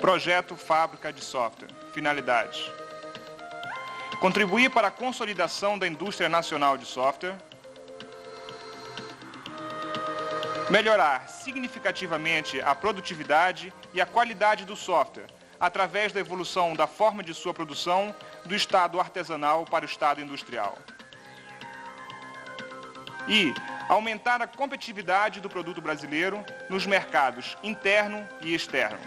Projeto Fábrica de Software. Finalidades: contribuir para a consolidação da indústria nacional de software, melhorar significativamente a produtividade e a qualidade do software, através da evolução da forma de sua produção do estado artesanal para o estado industrial. E aumentar a competitividade do produto brasileiro nos mercados interno e externo.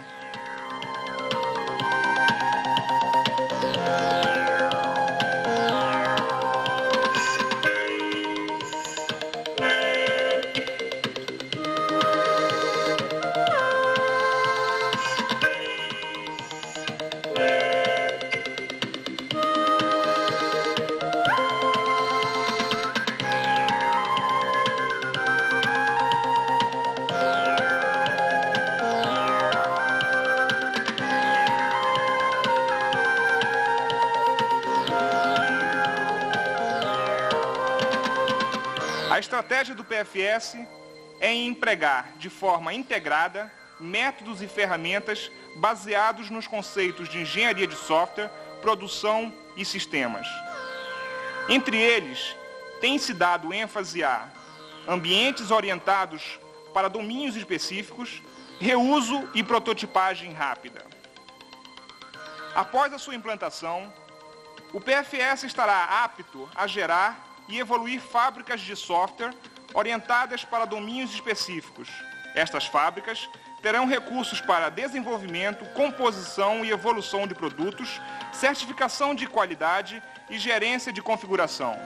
A estratégia do PFS é em empregar de forma integrada métodos e ferramentas baseados nos conceitos de engenharia de software, produção e sistemas. Entre eles, tem-se dado ênfase a ambientes orientados para domínios específicos, reuso e prototipagem rápida. Após a sua implantação, o PFS estará apto a gerar e evoluir fábricas de software orientadas para domínios específicos. Estas fábricas terão recursos para desenvolvimento, composição e evolução de produtos, certificação de qualidade e gerência de configuração.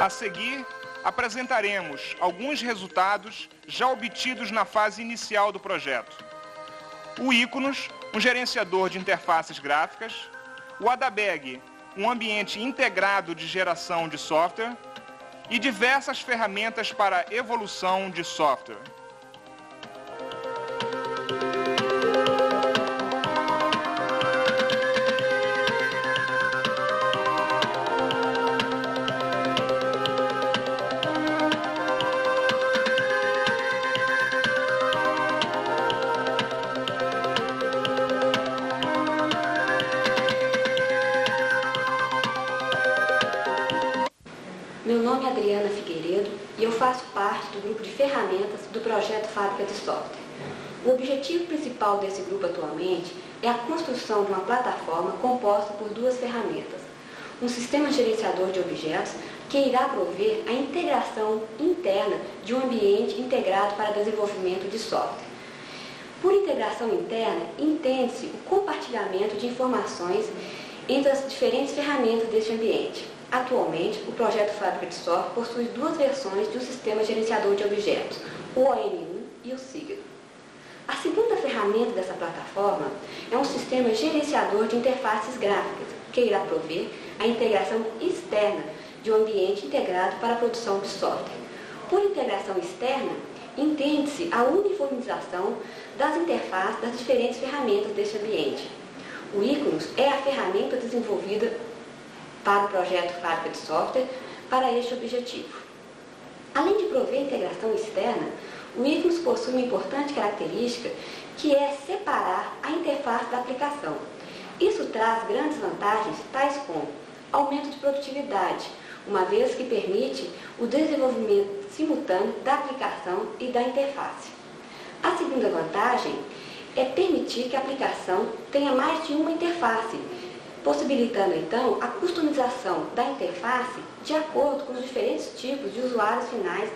A seguir, apresentaremos alguns resultados já obtidos na fase inicial do projeto. O Iconos, um gerenciador de interfaces gráficas, o Adabeg, um ambiente integrado de geração de software e diversas ferramentas para evolução de software. Meu nome é Adriana Figueiredo e eu faço parte do grupo de ferramentas do projeto Fábrica de Software. O objetivo principal desse grupo atualmente é a construção de uma plataforma composta por duas ferramentas. Um sistema gerenciador de objetos que irá prover a integração interna de um ambiente integrado para desenvolvimento de software. Por integração interna, entende-se o compartilhamento de informações entre as diferentes ferramentas deste ambiente. Atualmente, o projeto Fábrica de Software possui duas versões de um sistema gerenciador de objetos, o OM1 e o Signo. A segunda ferramenta dessa plataforma é um sistema gerenciador de interfaces gráficas, que irá prover a integração externa de um ambiente integrado para a produção de software. Por integração externa, entende-se a uniformização das interfaces das diferentes ferramentas deste ambiente. O Iconos é a ferramenta desenvolvida para o projeto Fábrica de Software para este objetivo. Além de prover integração externa, o Iconos possui uma importante característica que é separar a interface da aplicação. Isso traz grandes vantagens, tais como aumento de produtividade, uma vez que permite o desenvolvimento simultâneo da aplicação e da interface. A segunda vantagem é permitir que a aplicação tenha mais de uma interface, possibilitando então a customização da interface de acordo com os diferentes tipos de usuários finais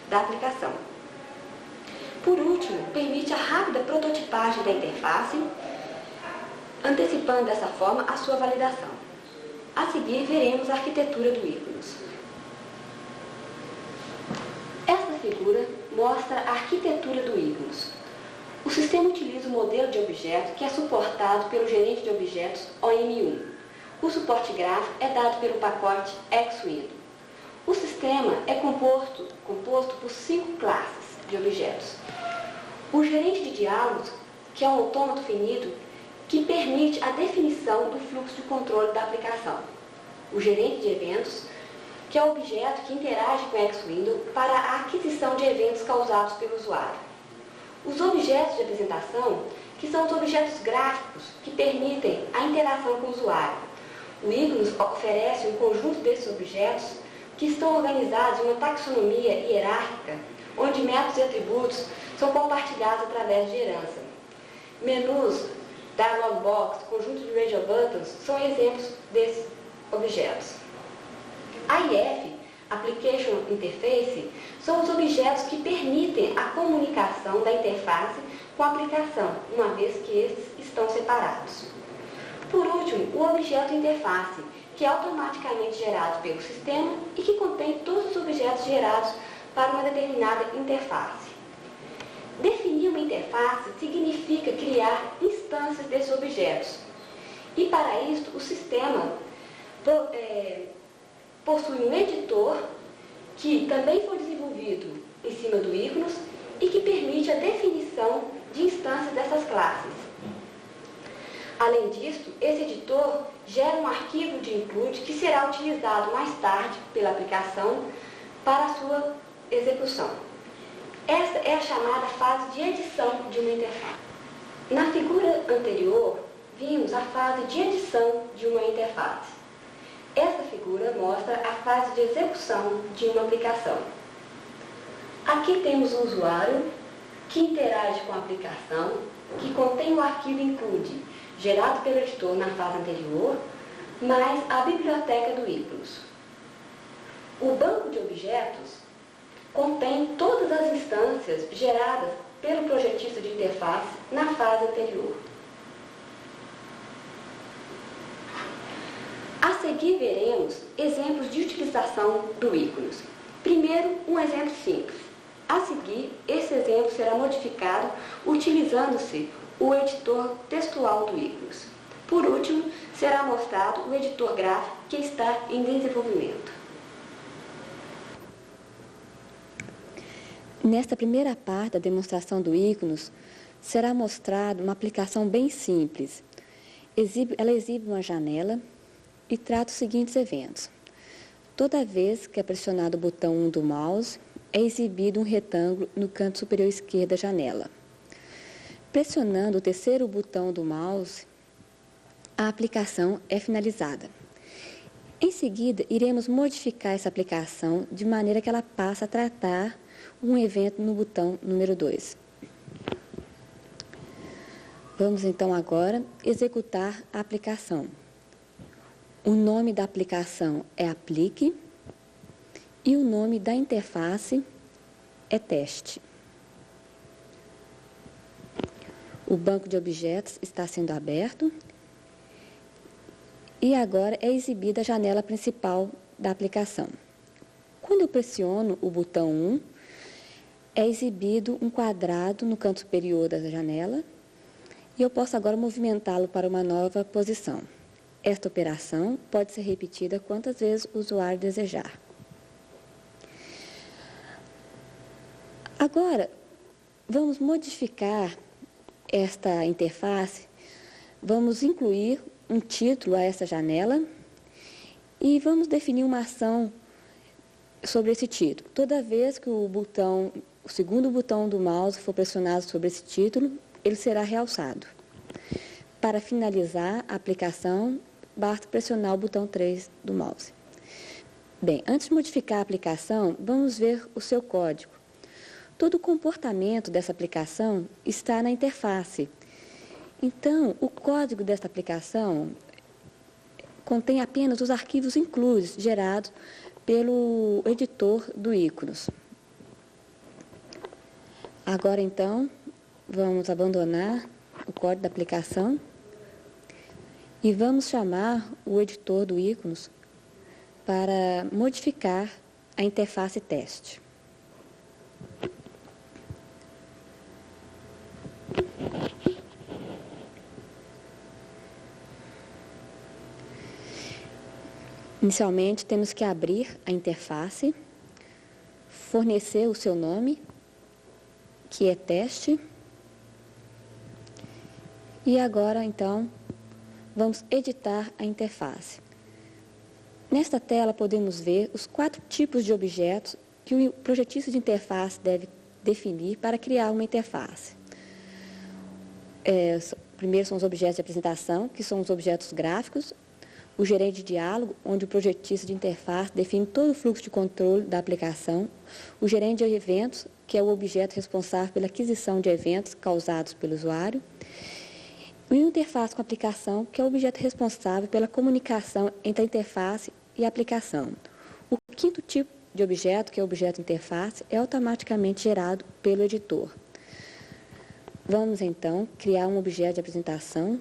da aplicação. Por último, permite a rápida prototipagem da interface, antecipando dessa forma a sua validação. A seguir, veremos a arquitetura do íconos. Esta figura mostra a arquitetura do íconos. O sistema utiliza o modelo de objeto que é suportado pelo gerente de objetos OM1. O suporte gráfico é dado pelo pacote Xwindow. O sistema é composto por 5 classes de objetos. O gerente de diálogos, que é um autômato finito, que permite a definição do fluxo de controle da aplicação. O gerente de eventos, que é o objeto que interage com o Xwindow para a aquisição de eventos causados pelo usuário. Os objetos de apresentação, que são os objetos gráficos que permitem a interação com o usuário. O íconos oferece um conjunto desses objetos que estão organizados em uma taxonomia hierárquica, onde métodos e atributos são compartilhados através de herança. Menus, dialog box, conjunto de radio buttons são exemplos desses objetos. AIF, Application Interface, são os objetos que permitem a comunicação da interface com a aplicação, uma vez que estes estão separados. Por último, o objeto interface, que é automaticamente gerado pelo sistema e que contém todos os objetos gerados para uma determinada interface. Definir uma interface significa criar instâncias desses objetos. E para isso, o sistema possui um editor que também foi desenvolvido em cima do íconos e que permite a definição de instâncias dessas classes. Além disso, esse editor gera um arquivo de include que será utilizado mais tarde pela aplicação para a sua execução. Esta é a chamada fase de edição de uma interface. Na figura anterior, vimos a fase de edição de uma interface. Esta figura mostra a fase de execução de uma aplicação. Aqui temos o usuário que interage com a aplicação, que contém o arquivo include, gerado pelo editor na fase anterior, mais a biblioteca do íconos. O banco de objetos contém todas as instâncias geradas pelo projetista de interface na fase anterior. A seguir, veremos exemplos de utilização do íconos. Primeiro, um exemplo simples. A seguir, esse exemplo será modificado utilizando-se o editor textual do íconos. Por último, será mostrado o editor gráfico que está em desenvolvimento. Nesta primeira parte da demonstração do íconos, será mostrada uma aplicação bem simples. Ela exibe uma janela e trata os seguintes eventos. Toda vez que é pressionado o botão 1 do mouse, é exibido um retângulo no canto superior esquerdo da janela. Pressionando o terceiro botão do mouse, a aplicação é finalizada. Em seguida, iremos modificar essa aplicação de maneira que ela passe a tratar um evento no botão número 2. Vamos então agora executar a aplicação. O nome da aplicação é Aplique e o nome da interface é Teste. O banco de objetos está sendo aberto e agora é exibida a janela principal da aplicação. Quando eu pressiono o botão 1, é exibido um quadrado no canto superior da janela e eu posso agora movimentá-lo para uma nova posição. Esta operação pode ser repetida quantas vezes o usuário desejar. Agora, vamos modificar esta interface, vamos incluir um título a essa janela e vamos definir uma ação sobre esse título. Toda vez que o segundo botão do mouse for pressionado sobre esse título, ele será realçado. Para finalizar a aplicação, basta pressionar o botão 3 do mouse. Bem, antes de modificar a aplicação, vamos ver o seu código. Todo o comportamento dessa aplicação está na interface. Então, o código desta aplicação contém apenas os arquivos includes gerados pelo editor do íconos. Agora, então, vamos abandonar o código da aplicação E vamos chamar o editor do Iconos para modificar a interface teste. Inicialmente, temos que abrir a interface, fornecer o seu nome, que é teste. E agora, então, vamos editar a interface. Nesta tela, podemos ver os 4 tipos de objetos que o projetista de interface deve definir para criar uma interface. Primeiro são os objetos de apresentação, que são os objetos gráficos. O gerente de diálogo, onde o projetista de interface define todo o fluxo de controle da aplicação. O gerente de eventos, que é o objeto responsável pela aquisição de eventos causados pelo usuário. E o interface com aplicação, que é o objeto responsável pela comunicação entre a interface e a aplicação. O 5º tipo de objeto, que é o objeto interface, é automaticamente gerado pelo editor. Vamos, então, criar um objeto de apresentação,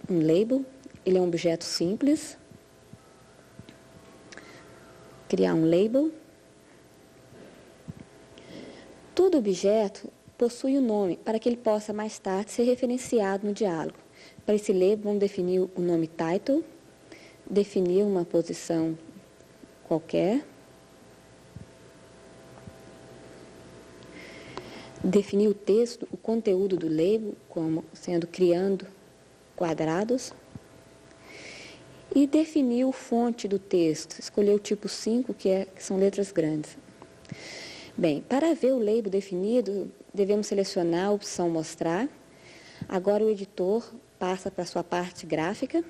um label. Ele é um objeto simples. Criar um label. Todo objeto possui um nome para que ele possa mais tarde ser referenciado no diálogo. Para esse label, vamos definir o nome title, definir uma posição qualquer, definir o texto, o conteúdo do label, como sendo criando quadrados, e definir o fonte do texto, escolher o tipo 5, que são letras grandes. Bem, para ver o label definido, devemos selecionar a opção Mostrar. Agora o editor passa para a sua parte gráfica.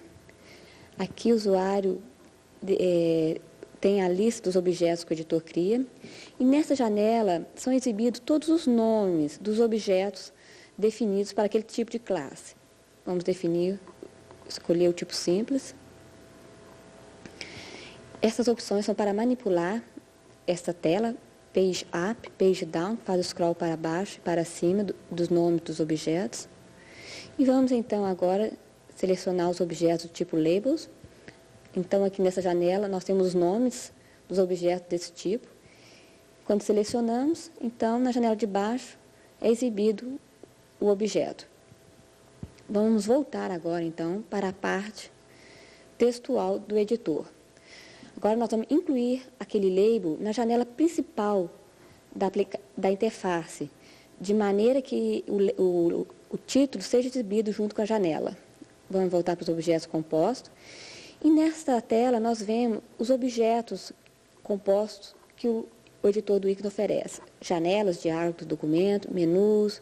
Aqui o usuário tem a lista dos objetos que o editor cria. E nessa janela são exibidos todos os nomes dos objetos definidos para aquele tipo de classe. Vamos escolher o tipo simples. Essas opções são para manipular esta tela, Page Up, Page Down, faz o scroll para baixo e para cima dos nomes dos objetos. E vamos então agora selecionar os objetos do tipo Labels. Então aqui nessa janela nós temos os nomes dos objetos desse tipo. Quando selecionamos, então na janela de baixo é exibido o objeto. Vamos voltar agora então para a parte textual do editor. Agora nós vamos incluir aquele label na janela principal da interface, de maneira que o título seja exibido junto com a janela. Vamos voltar para os objetos compostos. E nesta tela nós vemos os objetos compostos que o editor do Iconos oferece. Janelas, diálogo do documento, menus,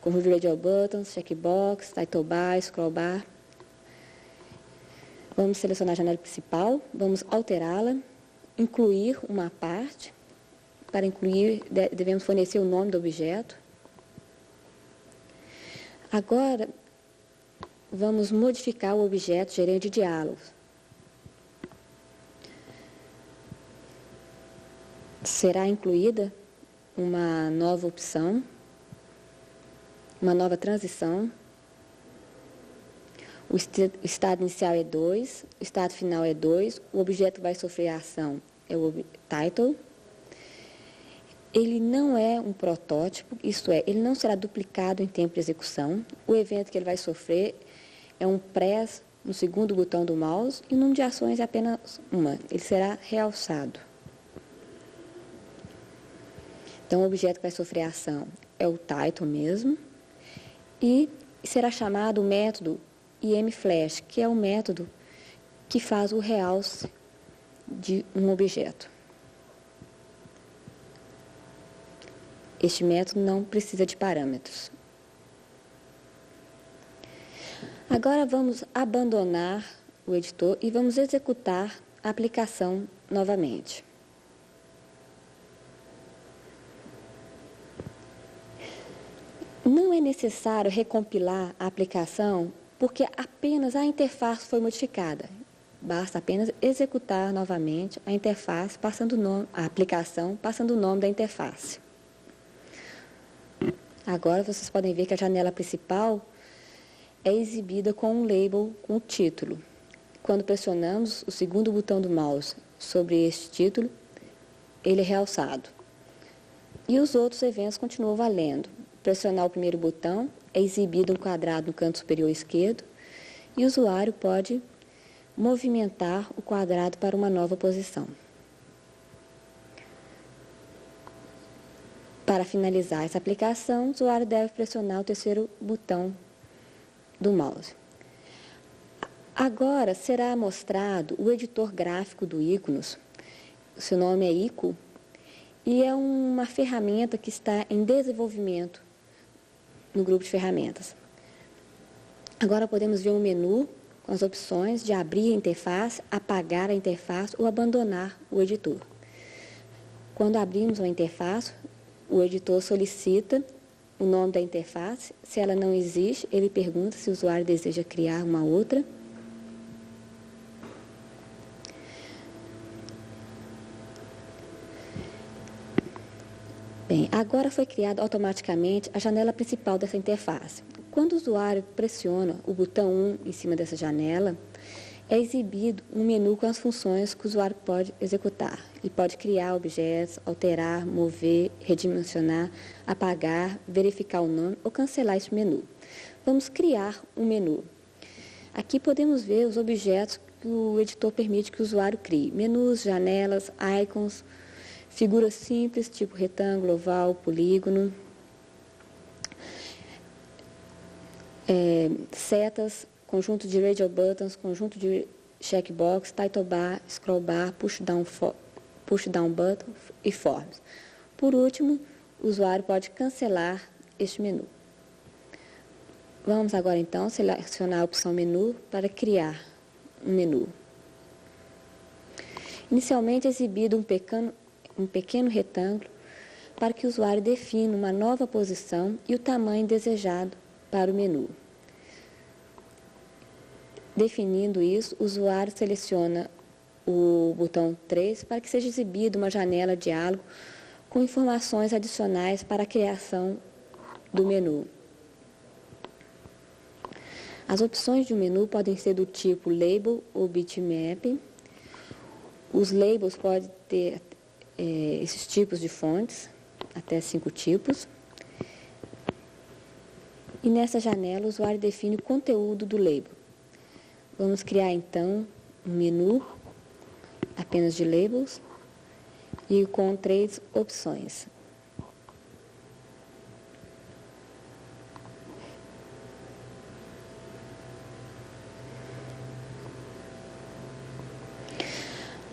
conjunto de radial buttons, checkbox, title bar, scroll bar. Vamos selecionar a janela principal, vamos alterá-la, incluir uma parte. Para incluir, devemos fornecer o nome do objeto. Agora, vamos modificar o objeto gerente de diálogos. Será incluída uma nova opção, uma nova transição. O estado inicial é 2, o estado final é 2, o objeto vai sofrer a ação é o title. Ele não é um protótipo, isto é, ele não será duplicado em tempo de execução. O evento que ele vai sofrer é um press no segundo botão do mouse e o número de ações é apenas uma. Ele será realçado. Então, o objeto que vai sofrer a ação é o title mesmo e será chamado o método IMFlash, que é o método que faz o realce de um objeto. Este método não precisa de parâmetros. Agora vamos abandonar o editor e vamos executar a aplicação novamente. Não é necessário recompilar a aplicação porque apenas a interface foi modificada. Basta apenas executar novamente a interface, a aplicação, passando o nome da interface. Agora vocês podem ver que a janela principal é exibida com um label com o título. Quando pressionamos o segundo botão do mouse sobre este título, ele é realçado. E os outros eventos continuam valendo. Pressionar o primeiro botão, é exibido um quadrado no canto superior esquerdo e o usuário pode movimentar o quadrado para uma nova posição. Para finalizar essa aplicação, o usuário deve pressionar o terceiro botão do mouse. Agora será mostrado o editor gráfico do Iconos. O seu nome é ICO e é uma ferramenta que está em desenvolvimento no grupo de ferramentas. Agora podemos ver um menu com as opções de abrir a interface, apagar a interface ou abandonar o editor. Quando abrimos uma interface, o editor solicita o nome da interface. Se ela não existe, ele pergunta se o usuário deseja criar uma outra. Bem, agora foi criada automaticamente a janela principal dessa interface. Quando o usuário pressiona o botão 1 em cima dessa janela, é exibido um menu com as funções que o usuário pode executar. Ele pode criar objetos, alterar, mover, redimensionar, apagar, verificar o nome ou cancelar esse menu. Vamos criar um menu. Aqui podemos ver os objetos que o editor permite que o usuário crie. Menus, janelas, icons, figuras simples, tipo retângulo, oval, polígono, setas, conjunto de radio buttons, conjunto de checkbox, title bar, scroll bar, push down button e forms. Por último, o usuário pode cancelar este menu. Vamos agora então selecionar a opção menu para criar um menu. Inicialmente é exibido um pequeno retângulo para que o usuário defina uma nova posição e o tamanho desejado para o menu. Definindo isso, o usuário seleciona o botão 3 para que seja exibida uma janela diálogo com informações adicionais para a criação do menu. As opções de um menu podem ser do tipo label ou bitmap. Os labels podem ter esses tipos de fontes, até 5 tipos. E nessa janela, o usuário define o conteúdo do label. Vamos criar, então, um menu apenas de labels e com 3 opções.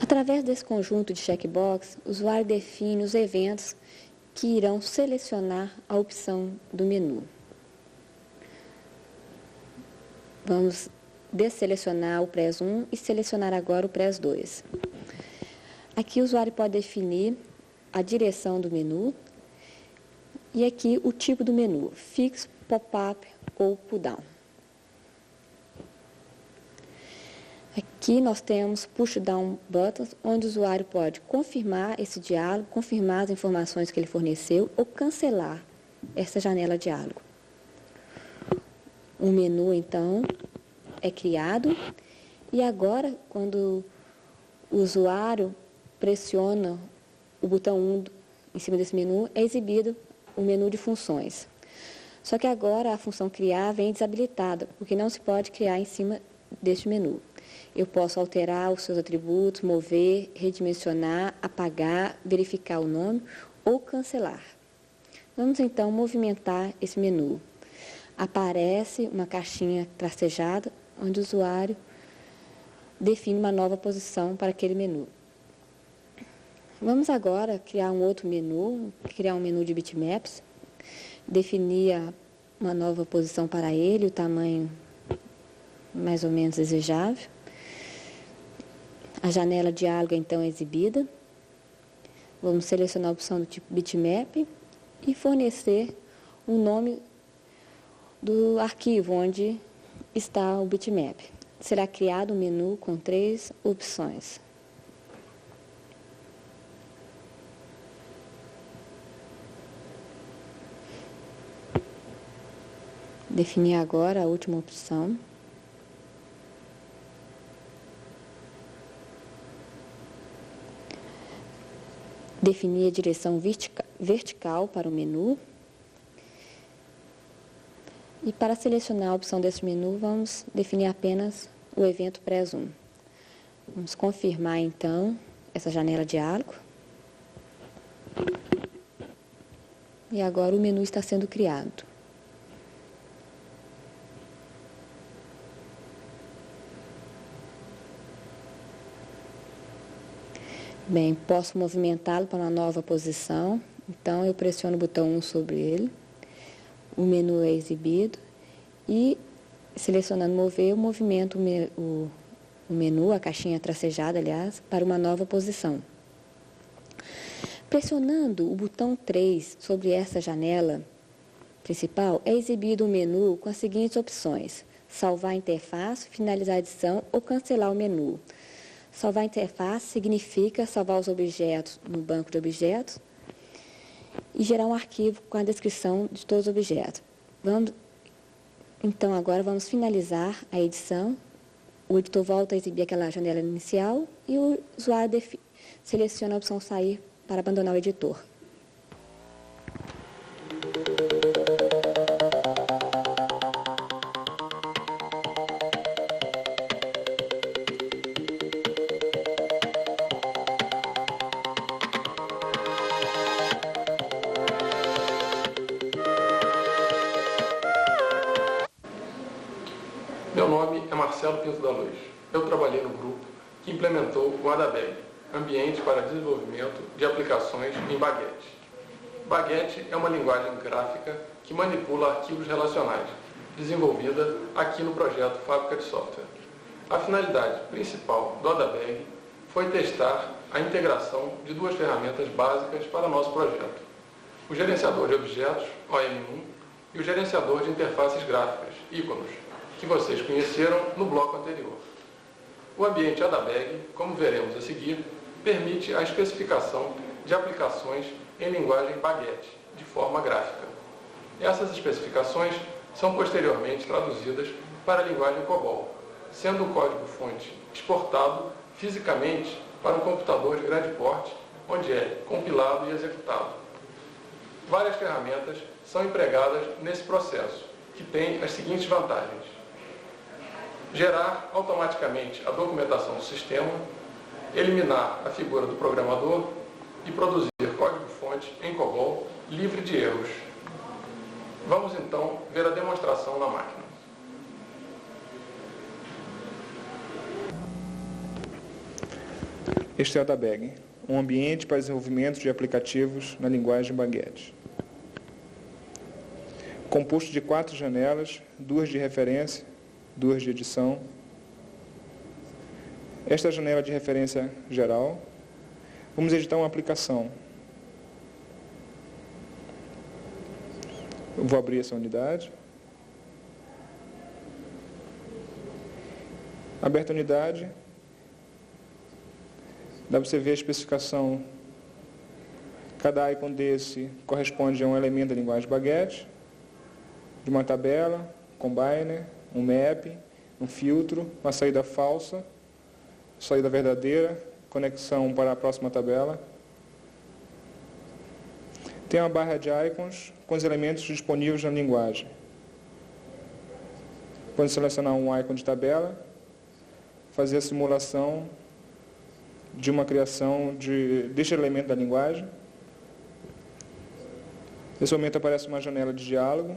Através desse conjunto de checkbox, o usuário define os eventos que irão selecionar a opção do menu. Vamos desselecionar o PRES 1 e selecionar agora o PRES 2. Aqui o usuário pode definir a direção do menu e aqui o tipo do menu, fixo, pop-up ou pull-down. Aqui nós temos push-down buttons, onde o usuário pode confirmar esse diálogo, confirmar as informações que ele forneceu ou cancelar essa janela diálogo. Um menu, então, é criado e agora, quando o usuário pressiona o botão 1 em cima desse menu, é exibido o menu de funções. Só que agora a função criar vem desabilitada, porque não se pode criar em cima deste menu. Eu posso alterar os seus atributos, mover, redimensionar, apagar, verificar o nome ou cancelar. Vamos então movimentar esse menu. Aparece uma caixinha tracejada, onde o usuário define uma nova posição para aquele menu. Vamos agora criar um outro menu, criar um menu de bitmaps, definir uma nova posição para ele, o tamanho mais ou menos desejável. A janela diálogo então é exibida. Vamos selecionar a opção do tipo bitmap e fornecer o nome do arquivo onde está o bitmap. Será criado um menu com 3 opções. Definir agora a última opção. Definir a direção vertical para o menu. E para selecionar a opção desse menu, vamos definir apenas o evento pré-zoom. Vamos confirmar, então, essa janela diálogo. E agora o menu está sendo criado. Bem, posso movimentá-lo para uma nova posição. Então, eu pressiono o botão 1 sobre ele. O menu é exibido e, selecionando mover, eu movimento o menu, a caixinha tracejada, aliás, para uma nova posição. Pressionando o botão 3 sobre essa janela principal, é exibido o menu com as seguintes opções: salvar a interface, finalizar a edição ou cancelar o menu. Salvar a interface significa salvar os objetos no banco de objetos e gerar um arquivo com a descrição de todos os objetos. Então, agora vamos finalizar a edição. O editor volta a exibir aquela janela inicial e o usuário seleciona a opção sair para abandonar o editor. Meu nome é Marcelo Pinto da Luz. Eu trabalhei no grupo que implementou o ADABEG, Ambiente para Desenvolvimento de Aplicações em Baguete. Baguete é uma linguagem gráfica que manipula arquivos relacionais, desenvolvida aqui no projeto Fábrica de Software. A finalidade principal do ADABEG foi testar a integração de duas ferramentas básicas para o nosso projeto: o gerenciador de objetos, OM1, e o gerenciador de interfaces gráficas, íconos, que vocês conheceram no bloco anterior. O ambiente ADABEG, como veremos a seguir, permite a especificação de aplicações em linguagem Baguete, de forma gráfica. Essas especificações são posteriormente traduzidas para a linguagem COBOL, sendo o código-fonte exportado fisicamente para um computador de grande porte, onde é compilado e executado. Várias ferramentas são empregadas nesse processo, que tem as seguintes vantagens: gerar automaticamente a documentação do sistema, eliminar a figura do programador e produzir código-fonte em COBOL livre de erros. Vamos então ver a demonstração na máquina. Este é o ADABEG, um ambiente para desenvolvimento de aplicativos na linguagem Baguete. Composto de 4 janelas, 2 de referência, 2 de edição. Esta é a janela de referência geral. Vamos editar uma aplicação. Eu vou abrir essa unidade. Aberta a unidade, dá para você ver a especificação. Cada ícone desse corresponde a um elemento da linguagem Baguete, de uma tabela, combiner, um map, um filtro, uma saída falsa, saída verdadeira, conexão para a próxima tabela. Tem uma barra de ícones com os elementos disponíveis na linguagem. Quando selecionar um ícone de tabela, fazer a simulação de uma criação deste elemento da linguagem. Nesse momento aparece uma janela de diálogo,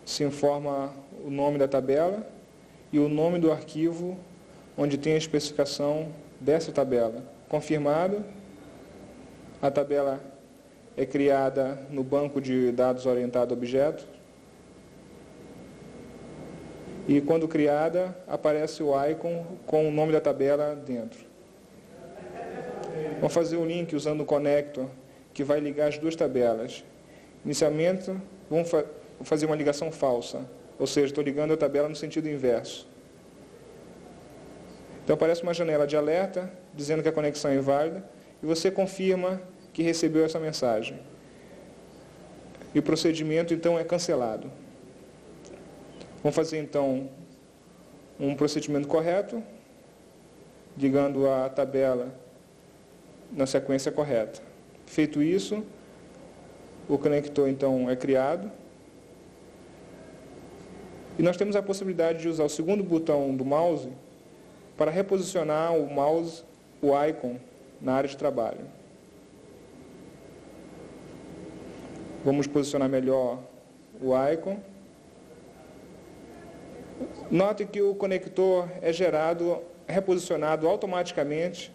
se informa o nome da tabela e o nome do arquivo onde tem a especificação dessa tabela. Confirmado, a tabela é criada no banco de dados orientado a objetos e, quando criada, aparece o ícone com o nome da tabela dentro. Vamos fazer o link usando o connector que vai ligar as duas tabelas. Inicialmente, vamos fazer uma ligação falsa, ou seja, estou ligando a tabela no sentido inverso. Então aparece uma janela de alerta dizendo que a conexão é inválida e você confirma que recebeu essa mensagem. E o procedimento então é cancelado. Vamos fazer, então, um procedimento correto, ligando a tabela na sequência correta. Feito isso, o conector, então, é criado. E nós temos a possibilidade de usar o segundo botão do mouse para reposicionar o mouse, o icon, na área de trabalho. Vamos posicionar melhor o icon. Note que o conector é reposicionado automaticamente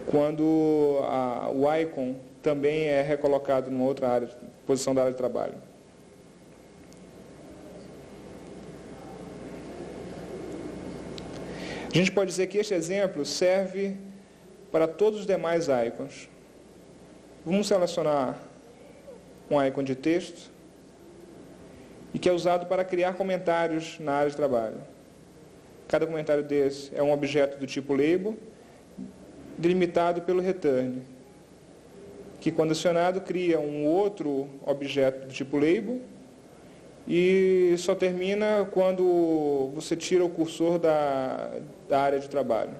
quando o icon também é recolocado em outra área, posição da área de trabalho. A gente pode dizer que este exemplo serve para todos os demais icons. Vamos selecionar um icon de texto e que é usado para criar comentários na área de trabalho. Cada comentário desse é um objeto do tipo label, delimitado pelo return, que, quando acionado, cria um outro objeto do tipo label e só termina quando você tira o cursor da área de trabalho.